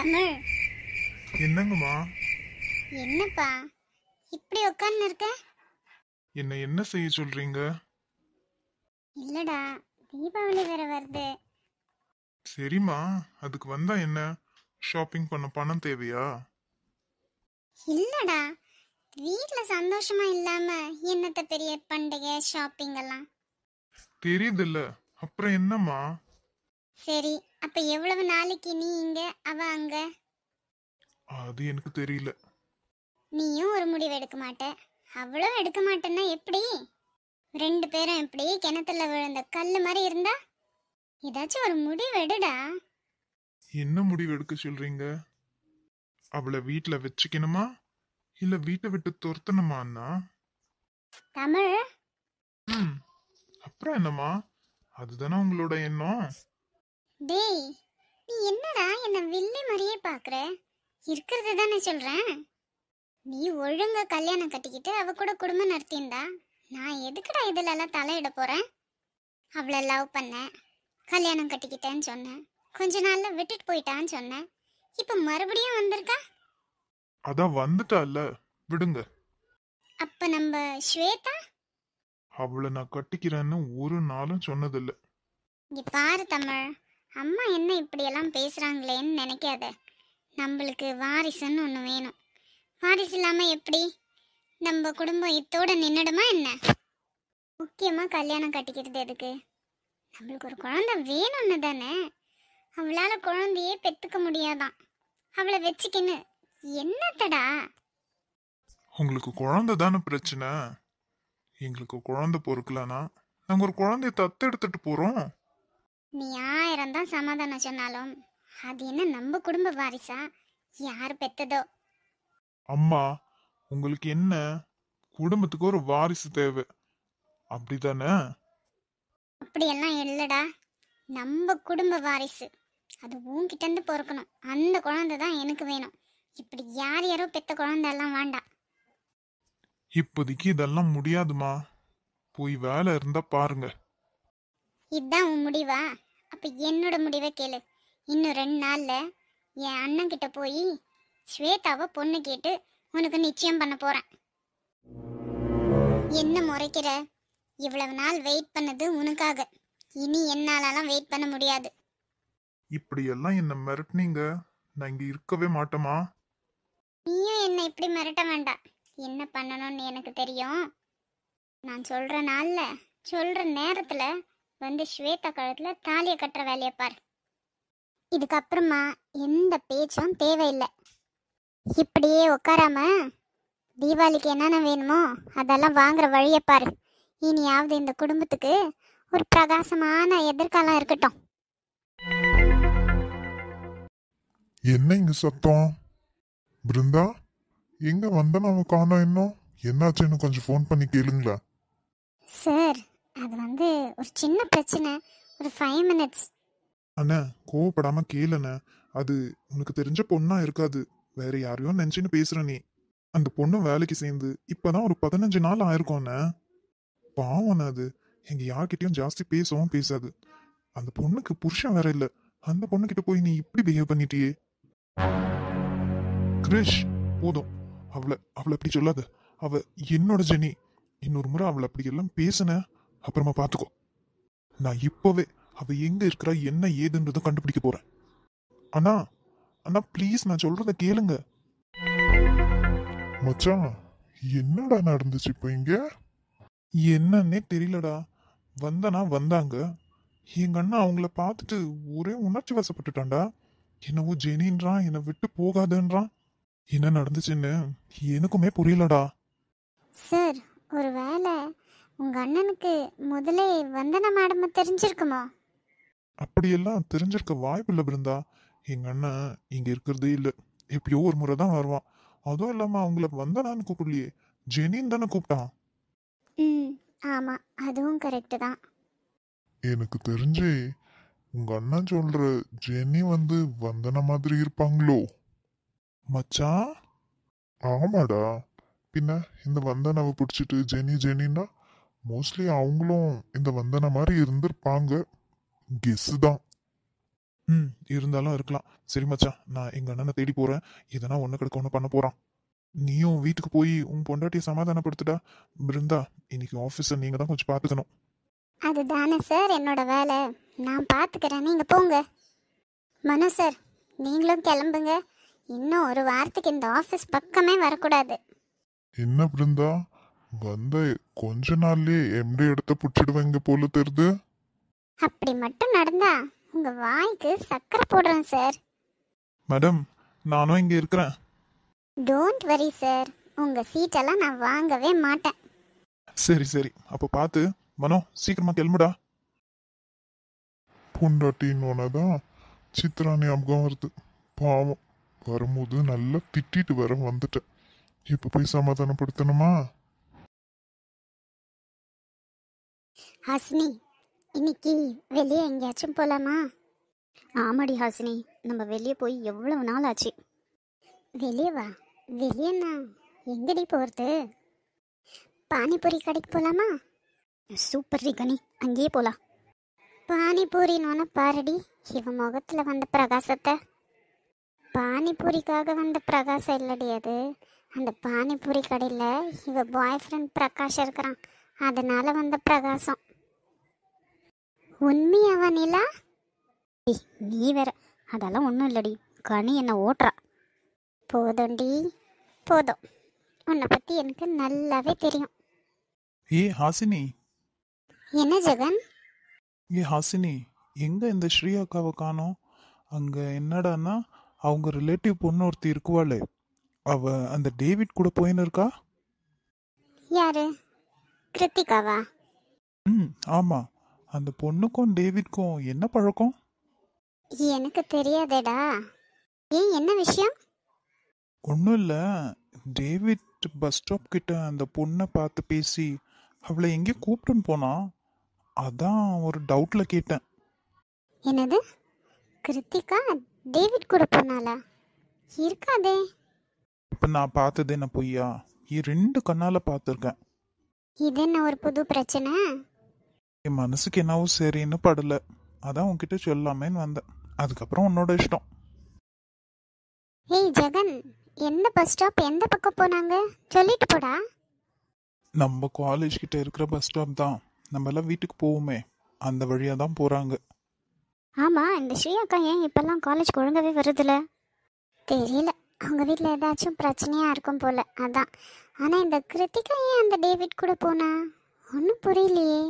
தமிழ், என்னங்கம்மா? என்னப்பா இப்படி உட்கார்ந்து இருக்க? என்ன செய்ய சொல்றீங்க? இல்லடா, தீபாவளி வேற வருது. சரிம்மா, அதுக்கு வந்தா என்ன? ஷாப்பிங் பண்ண பணம் தேவையா? இல்லடா, வீட்ல சந்தோஷமா இல்லாம என்னத்த பெரிய பண்டிகை ஷாப்பிங் எல்லாம். தெரியுதுல்ல, அப்புறம் என்னம்மா? சரி, அப்ப எவ்வளவு நாளைக்கு நீ இங்க அவ அங்க? அது எனக்கு தெரியல. நீயும் ஒரு முடிவு எடுக்க மாட்ட, அவளும் எடுக்க மாட்டேன்னா எப்படி? ரெண்டு பேரும் எப்படி கிணத்துல விழுந்த கல்லு மாதிரி இருந்தா? ஏதாச்சும் ஒரு முடிவு எடுடா. என்ன முடிவு எடுக்க சொல்றீங்க? அவளை வீட்ல வச்சுக்கணுமா இல்ல வீட்டை விட்டு துரத்தணுமா அண்ணா? தமிழ், ம், அப்புறம் என்னம்மா? அதுதானே உங்களோட எண்ணம். டேய், நீ என்னடா என்ன வில்லி மாதிரியே பாக்குற? இருக்கிறது தானே சொல்றேன். நீ ஒழுங்கா கல்யாணம் கட்டிக்கிட்டு அவ கூட குடும்பம் நடத்தியிருந்தா நான் எதுக்குடா இதுல எல்லாம் தலையிட போறேன்? அவளை லவ் பண்ணேன், கல்யாணம் கட்டிக்கிட்டேன்னு சொன்னேன், கொஞ்ச நாள்ல விட்டுட்டு போயிட்டான்னு சொன்னேன், இப்ப மறுபடியும் வந்திருக்கா. அதான் வந்துட்டால, விடுங்க. அப்ப நம்ம ஸ்வேதா? அவளை நான் கட்டிக்கிறேன்னு ஒரு நாளும் சொன்னதில்ல. இங்க பாரு தமிழ், அம்மா என்ன இப்படி எல்லாம் பேசுறாங்களேன்னு நினைக்காத. நம்மளுக்கு வாரிசுன்னு ஒண்ணு வேணும். வாரிசு இல்லாம எப்படி நம்ம குடும்பம் இத்தோட நின்னுடுமா என்ன? முக்கியமா கல்யாணம் கட்டிக்கிறது எதுக்கு? நம்மளுக்கு ஒரு குழந்தை வேணும்னு தானே. அவளால குழந்தையே பெத்துக்க முடியாதான், அவளை வச்சுக்கின்னு என்னத்தடா? உங்களுக்கு குழந்தை தானே பிரச்சனை. எங்களுக்கு குழந்தை பொறுக்கலனா நாங்க ஒரு குழந்தைய தத்தெடுத்துட்டு போறோம். நீ 1000 தான் சமாதானம் சொன்னாலும் அது என்ன நம்ம குடும்ப வாரிசா? யாரு பெத்ததோ? அம்மா, உங்களுக்கு என்ன? குடும்பத்துக்கு ஒரு வாரிசு தேவை, அப்படிதானே? அப்படியெல்லாம் இல்லடா. நம்ம குடும்ப வாரிசு அது உன்கிட்ட இருந்து பொறுக்கணும். அந்த குழந்தை தான் எனக்கு வேணும். இப்படி யார் யாரோ பெத்த குழந்தை எல்லாம் வேண்டாம். இப்போதைக்கு இதெல்லாம் முடியாதுமா. போய் வேலை இருந்தா பாருங்க. இதுதான் உன் முடிவா? அப்ப என்னோட முடிவை கேளு. இன்னும் 2 நாள்ல என் அண்ணன் கிட்ட போய் ஸ்வேதாவை பொண்ணு கேட்டு உனக்கு நிச்சயம் பண்ண போறேன். என்ன முறைக்கிற? இவ்வளவு நாள் வெயிட் பண்ணது உனக்காக. இனி என்னாலலாம் வெயிட் பண்ண முடியாது. இப்படியெல்லாம் என்ன மிரட்டினீங்க, நான் இங்க இருக்கவே மாட்டேமா. நீயும் என்ன இப்படி மிரட்ட வேண்டாம். என்ன பண்ணணும்னு எனக்கு தெரியும். நான் சொல்ற நாள்ல சொல்ற நேரத்துல வந்து ஸ்வேதா கழுத்துல தாலியை கட்டுற வேலையை பாரு. இதுக்கப்புறமா எந்த பேச்சும் தேவையில்லை. இப்படியே உட்காராம தீபாவளிக்கு என்னென்ன வேணுமோ அதெல்லாம் வாங்குற வழியை பாரு. இனியாவது இந்த குடும்பத்துக்கு ஒரு பிரகாசமான எதிர்காலம் இருக்கட்டும். என்ன இங்க சத்தம்? பிருந்தா, எங்க வந்தனாவை காணோம் இன்னும்? என்னாச்சுன்னு கொஞ்சம் ஃபோன் பண்ணி கேளுங்களா? சார், அது வந்து ஒரு சின்ன பிரச்சனை. ஒரு 5 minutes. அண்ணா, கோவப்படாம கேளுண்ண. அது உனக்கு தெரிஞ்ச பொண்ணா இருக்காது, வேற யாரையோ நினைச்சுன்னு பேசுற நீ. அந்த பொண்ணு வேலைக்கு சேர்ந்து இப்பதான் ஒரு 15 நாள் ஆயிருக்கும் அண்ணா. பாவம் அது. எங்க யார்கிட்டயும் ஜாஸ்தி பேசவும் பேசாது. அந்த பொண்ணுக்கு புருஷன் வேற இல்ல. அந்த பொண்ணுகிட்ட போய் நீ இப்படி பிஹேவ் பண்ணிட்டியே. கிரிஷ், போதும். அவளை அவளை அப்படி சொல்லாத. அவ என்னோட ஜெனி. இன்னொரு முறை அவளை அப்படி எல்லாம் பேசுன, அப்புறமா பாத்துக்கோ. நான் இப்பவே அவ எங்க இருக்கிறா என்ன ஏதுன்றத கண்டுபிடிக்க போறேன். அண்ணா, அண்ணா ப்ளீஸ், நான் சொல்றத கேளுங்க. மச்சான், என்னடா நடந்துச்சு இப்ப இங்க? என்னன்னே தெரியலடா. வந்தாங்க. எங்க அண்ணா அவங்கள பார்த்துட்டு ஒரே உணர்ச்சி வசப்பட்டுட்டான்டா. என்னவோ ஜெனின்றான், என்னை விட்டு போகாதுன்றான். என்ன நடந்துச்சுன்னு எனக்குமே புரியலடா. சார், ஒருவேளை உங்க அண்ணனுக்கு முதலே வந்தனா மேடம் தெரிஞ்சிருக்குமோ? அப்படியெல்லாம் தெரிஞ்சிருக்க வாய்ப்பு இல்லை பிருந்தா. எங்க அண்ணன் இங்க இருக்கிறதே இல்லை. எப்பயோ ஒரு முறை தான் வருவான். அதுவும் இல்லாம அவங்கள வந்தனான்னு கூப்பிடலையே, ஜெனின்னு தானே கூப்பிட்டான். ம், ஆமா, அதுவும் கரெக்டு தான். எனக்கு தெரிஞ்சு உங்க அண்ணன் சொல்ற ஜெனி வந்தன மாதிரி இருப்பாங்களோ? மச்சான், ஆமாடா. பின்ன இந்த வந்தனாவை பிடிச்சிட்டு ஜெனி ஜெனின்னா மோஸ்ட்லி அவங்களும் இந்த வந்தன மாதிரி இருந்திருப்பாங்க. கெஸ் தான். ம் இருந்தாலும் இருக்கலாம். சரி மச்சான், நான் எங்க அண்ணனை தேடி போறேன். எதனா ஒண்ணு கிடக்க ஒண்ணு பண்ண போறான். நீயும் வீட்டுக்கு போய் உன் பொண்டாட்டியை சமாதானப்படுத்துடா. பிருந்தா, இன்னைக்கு ஆஃபீஸை நீங்க தான் கொஞ்சம் பார்த்துக்கணும். அதுதானே சார் என்னோட வேலை. நான் பார்த்துக்கிறேன், நீங்கள் போங்க. மனோ சார், நீங்களும் கிளம்புங்க. இன்னும் ஒரு வாரத்துக்கு இந்த ஆஃபீஸ் பக்கமே வரக்கூடாது. என்ன பிருந்தா, வந்த கொஞ்ச நாள்லயே எம்டி இடத்த புடிச்சிடுவேங்க போல தெரியுது. அப்படி மட்டும் நடந்தா உங்க வாய்க்கு சக்கரை போடுறேன் சார். மேடம், நானும் இங்க இருக்கிறேன். டோன்ட் வரி சார், உங்க சீட்டெல்லாம் நான் வாங்கவே மாட்டேன். சரி சரி, அப்போ பார்த்து. மனோ, சீக்கிரமா கிளம்புடா. பொண்டாட்டின்னு சித்ரா ஞாபகம் வருது. பாவம், வரும்போது நல்லா திட்டிட்டு வர வந்துட்டேன். இப்ப போய் சமாதானப்படுத்தணுமா? ஹாசினி, இன்னைக்கு வெளியே எங்கேயாச்சும் போலாமா? ஆமாடி ஹாசினி, நம்ம வெளியே போய் எவ்வளவு நாள் ஆச்சு. வெளியே வா. வெளியேண்ணா எங்கடி போகிறது? பானிபூரி கடைக்கு போலாமா? சூப்பர் டி கனி, அங்கேயே போலாம். பானிபூரின்னு பாருடி இவன் முகத்துல வந்த பிரகாசத்தை. பானிபூரிக்காக வந்த பிரகாசம் இல்லடி அது. அந்த பானிபூரி கடையில் இவ பாய் ஃப்ரெண்ட் பிரகாஷ் இருக்கிறான், அதனால வந்த பிரகாசம். உண்மையாவா நிலா? நீ வேற, அதெல்லாம் ஒன்றும் இல்லடி. கனி என்ன ஓட்டுறா. போதும்டி போதும், உன்னை பற்றி எனக்கு நல்லாவே தெரியும். ஹாசினி. என்ன ஜெகன்? ஹாசினி, எங்க இந்த ஸ்ரீ அக்காவை காணோம்? அங்க என்னடான்னா அவங்க ரிலேட்டிவ் பொண்ணு ஒருத்தி இருக்குவாளே, அவ அந்த டேவிட் கூட போயின்னு இருக்கா. யாரு? கிருத்திகாவா? ம் ஆமா. அந்த பொண்ணுக்கும் டேவிட்க்கும் என்ன பழக்கம்? எனக்கு தெரியாதேடா. ஏன், என்ன விஷயம்? ஒன்றும் இல்லை. டேவிட் பஸ் ஸ்டாப் கிட்ட அந்த பொண்ணை பார்த்து பேசி அவளை எங்கேயோ கூப்பிட்டுன்னு போனா. அதான் ஒரு டவுட்ல கேட்டேன். என்னது? கிருத்திகா டேவிட் கூட போனாளா? இருக்காதே. இப்போ நான் பார்த்தது என்ன பொய்யா? ரெண்டு கண்ணால பார்த்துருக்கேன். இது என்ன ஒரு புது பிரச்சனை? என் மனசுக்கு என்னவோ சரின்னு படல. அதான் உன்கிட்ட சொல்லாமேன்னு வந்தேன். அதுக்கப்புறம் உன்னோட இஷ்டம். ஏய் ஜெகன், எந்த பஸ் ஸ்டாப், எந்த பக்கம் போனாங்க? சொல்லிட்டு போடா. நம்ம காலேஜ் கிட்ட இருக்கிற பஸ் ஸ்டாப் தான். நம்ம எல்லாம் வீட்டுக்கு போவோமே, அந்த வழியா தான் போறாங்க. ஆமாம், இந்த ஸ்ரீ அக்கா ஏன் இப்போல்லாம் காலேஜ் ஒழுங்காவே வருதுல? தெரியல, அவங்க வீட்டில் ஏதாச்சும் பிரச்சனையாக இருக்கும் போல, அதான். ஆனால் இந்த கிருத்திகா ஏன் அந்த டேவிட் கூட போனா? ஒன்றும் புரியலையே.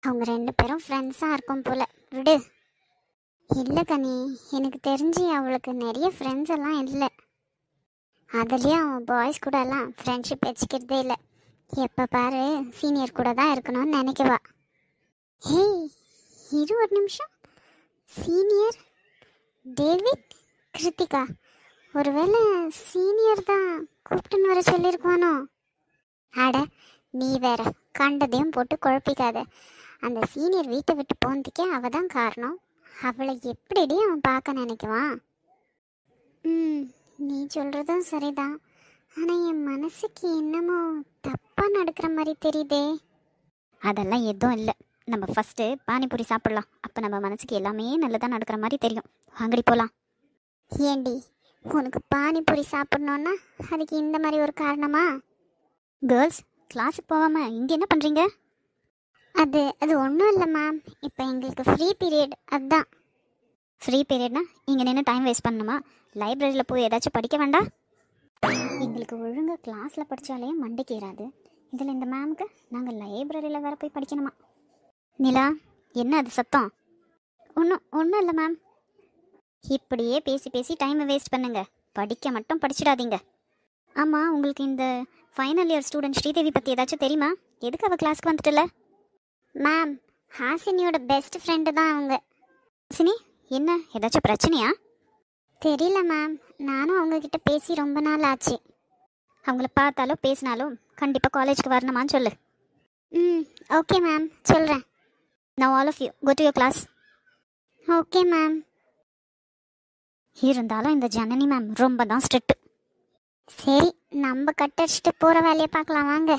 அவங்க ரெண்டு பேரும் ஃப்ரெண்ட்ஸாக இருக்கும் போல, விடு. இல்லை கனி, எனக்கு தெரிஞ்சு அவளுக்கு நிறைய ஃப்ரெண்ட்ஸ் எல்லாம் இல்லை. அதுலேயும் அவன் பாய்ஸ் கூட எல்லாம் ஃப்ரெண்ட்ஷிப் வச்சுக்கிறதே இல்லை. எப்போ பாரு சீனியர் கூட தான் இருக்கணும்னு நினைக்குவா. ஹேய், இரு ஒரு நிமிஷம். சீனியர் டேவிட் கிருத்திகா, ஒருவேளை சீனியர் தான் கூப்பிட்டுன்னு வர சொல்லியிருக்குவானோ? அட நீ வேற, கண்டதையும் போட்டு குழப்பிக்காத. அந்த சீனியர் வீட்டை விட்டு போனதுக்கே அவ தான் காரணம். அவளை எப்படிடி அவன் பார்க்க நினைக்குவான்? நீ சொல்கிறதும் சரிதான். ஆனால் என் மனசுக்கு என்னமோ தப்பாக நடக்கிற மாதிரி தெரியுதே. அதெல்லாம் எதுவும் இல்லை. நம்ம ஃபஸ்ட்டு பானிபூரி சாப்பிடலாம். அப்போ நம்ம மனசுக்கு எல்லாமே நல்லதாக நடக்கிற மாதிரி தெரியும். வாங்கடி போகலாம். ஏண்டி, உனக்கு பானிபூரி சாப்பிடணுன்னா அதுக்கு இந்த மாதிரி ஒரு காரணமா? கேர்ள்ஸ், கிளாஸுக்கு போகாமல் இங்கே என்ன பண்ணுறீங்க? அது அது ஒன்றும் இல்லை மேம், இப்போ எங்களுக்கு ஃப்ரீ பீரியட், அதுதான். ஃப்ரீ பீரியட்னா இங்கே நின்று டைம் வேஸ்ட் பண்ணணுமா? லைப்ரரியில் போய் ஏதாச்சும் படிக்க வேண்டாம்? எங்களுக்கு ஒழுங்காக கிளாஸில் படித்தாலே மண்டைக்கு ஏறாது. இதில் இந்த மேமுக்கு நாங்கள் லைப்ரரியில் வேறு போய் படிக்கணுமா? நிலா, என்ன அது சத்தம்? ஒன்றும் இல்லை மேம். இப்படியே பேசி பேசி டைமை வேஸ்ட் பண்ணுங்க. படிக்க மட்டும் படிச்சிடாதீங்க. ஆமாம், உங்களுக்கு இந்த ஃபைனல் இயர் ஸ்டூடெண்ட் ஸ்ரீதேவி பற்றி ஏதாச்சும் தெரியுமா? எதுக்கு அவள் கிளாஸ்க்கு வந்துட்டுல? மேம், ஹாசினியோட பெஸ்ட் ஃப்ரெண்டு தான் அவங்க. ஹாசினி, என்ன ஏதாச்சும் பிரச்சனையா? தெரியல மேம், நானும் அவங்கக்கிட்ட பேசி ரொம்ப நாள் ஆச்சு. அவங்கள பார்த்தாலும் பேசினாலும் கண்டிப்பாக காலேஜுக்கு வரணுமான்னு சொல்லு. ஓகே மேம், சொல்கிறேன். Now all of you go to your class. Okay ma'am. இருந்தாலும் இந்த ஜனனி மேம் ரொம்ப தான் ஸ்ட்ரிக்ட். சரி, நம்ம கட்டடிச்சிட்டு போகிற வேலையை பார்க்கலாம் வாங்க.